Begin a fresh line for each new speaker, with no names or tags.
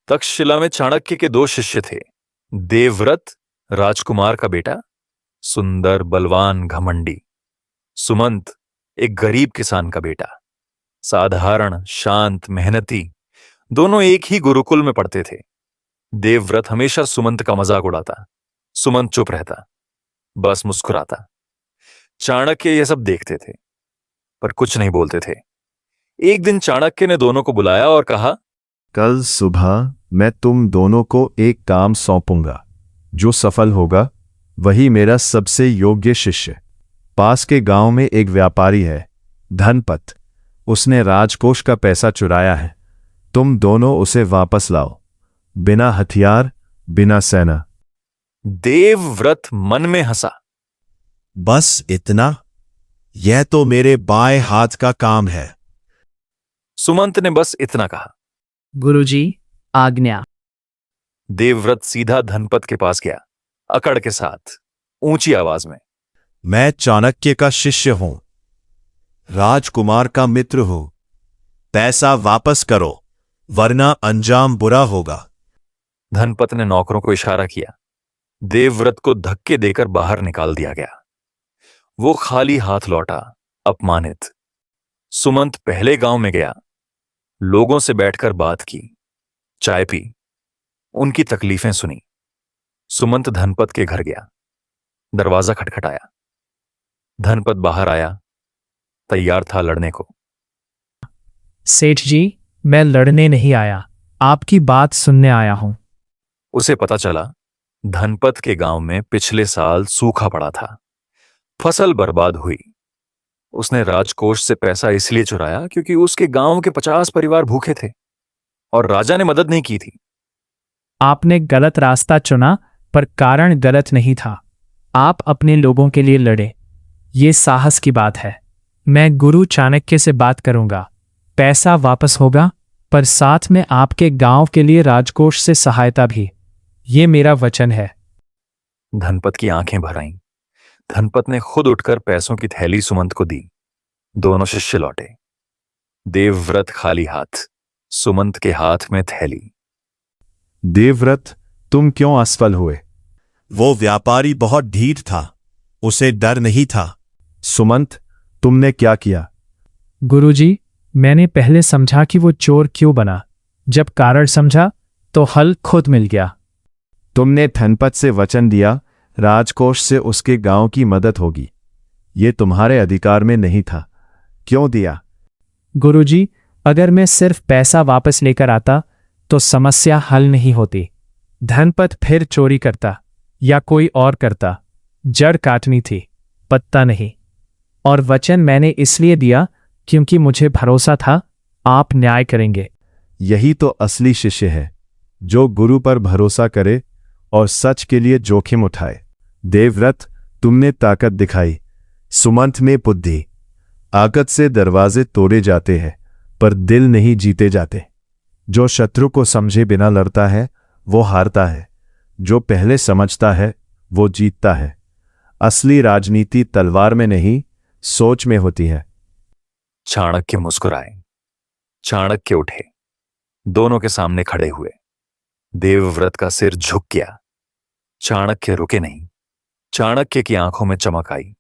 तक्षशिला में चाणक्य के दो शिष्य थे। देवव्रत राजकुमार का बेटा, सुंदर बलवान घमंडी। सुमंत एक गरीब किसान का बेटा, साधारण शांत मेहनती। दोनों एक ही गुरुकुल में पढ़ते थे। देवव्रत हमेशा सुमंत का मजाक उड़ाता। सुमंत चुप रहता, बस मुस्कुराता। चाणक्य यह सब देखते थे पर कुछ नहीं बोलते थे। एक दिन चाणक्य ने दोनों को बुलाया और कहा,
कल सुबह मैं तुम दोनों को एक काम सौंपूंगा। जो सफल होगा वही मेरा सबसे योग्य शिष्य। पास के गांव में एक व्यापारी है, धनपत। उसने राजकोष का पैसा चुराया है। तुम दोनों उसे वापस लाओ, बिना हथियार, बिना सेना।
देवव्रत मन में हंसा।
बस इतना? यह तो मेरे बाएं हाथ का काम है।
सुमंत ने बस इतना कहा।
गुरुजी, आज्ञा।
देवव्रत सीधा धनपत के पास गया, अकड़ के साथ, ऊंची आवाज में।
मैं चाणक्य का शिष्य हूं, राजकुमार का मित्र हूं। पैसा वापस करो वरना अंजाम बुरा होगा।
धनपत ने नौकरों को इशारा किया। देवव्रत को धक्के देकर बाहर निकाल दिया गया। वो खाली हाथ लौटा, अपमानित। सुमंत पहले गांव में गया, लोगों से बैठकर बात की, चाय पी, उनकी तकलीफें सुनी। सुमंत धनपत के घर गया, दरवाजा खटखटाया। धनपत बाहर आया, तैयार था लड़ने को।
सेठ जी, मैं लड़ने नहीं आया, आपकी बात सुनने आया हूं।
उसे पता चला धनपत के गांव में पिछले साल सूखा पड़ा था, फसल बर्बाद हुई। उसने राजकोष से पैसा इसलिए चुराया क्योंकि उसके गांव के 50 परिवार भूखे थे और राजा ने मदद नहीं की थी।
आपने गलत रास्ता चुना, पर कारण गलत नहीं था। आप अपने लोगों के लिए लड़े, ये साहस की बात है। मैं गुरु चाणक्य से बात करूंगा, पैसा वापस होगा, पर साथ में आपके गांव के लिए राजकोष से सहायता भी। ये मेरा वचन है।
धनपत की आंखें भर आईं। धनपत ने खुद उठकर पैसों की थैली सुमंत को दी। दोनों शिष्य लौटे, देवव्रत खाली हाथ, सुमंत के हाथ में थैली।
देवव्रत, तुम क्यों असफल हुए?
वो व्यापारी बहुत ढीठ था, उसे डर नहीं था।
सुमंत, तुमने क्या किया?
गुरुजी, मैंने पहले समझा कि वो चोर क्यों बना। जब कारण समझा तो हल खुद मिल गया।
तुमने धनपत से वचन दिया राजकोष से उसके गांव की मदद होगी। ये तुम्हारे अधिकार में नहीं था, क्यों दिया?
गुरुजी, अगर मैं सिर्फ पैसा वापस लेकर आता तो समस्या हल नहीं होती। धनपत फिर चोरी करता या कोई और करता। जड़ काटनी थी, पत्ता नहीं। और वचन मैंने इसलिए दिया क्योंकि मुझे भरोसा था आप न्याय करेंगे।
यही तो असली शिष्य है, जो गुरु पर भरोसा करे और सच के लिए जोखिम उठाए। देवव्रत, तुमने ताकत दिखाई, सुमंत में बुद्धि। ताकत से दरवाजे तोड़े जाते हैं पर दिल नहीं जीते जाते। जो शत्रु को समझे बिना लड़ता है वो हारता है, जो पहले समझता है वो जीतता है। असली राजनीति तलवार में नहीं, सोच में होती है।
चाणक्य मुस्कुराए। चाणक्य उठे, दोनों के सामने खड़े हुए। देवव्रत का सिर झुक गया। चाणक्य रुके नहीं। चाणक्य की आंखों में चमक आई।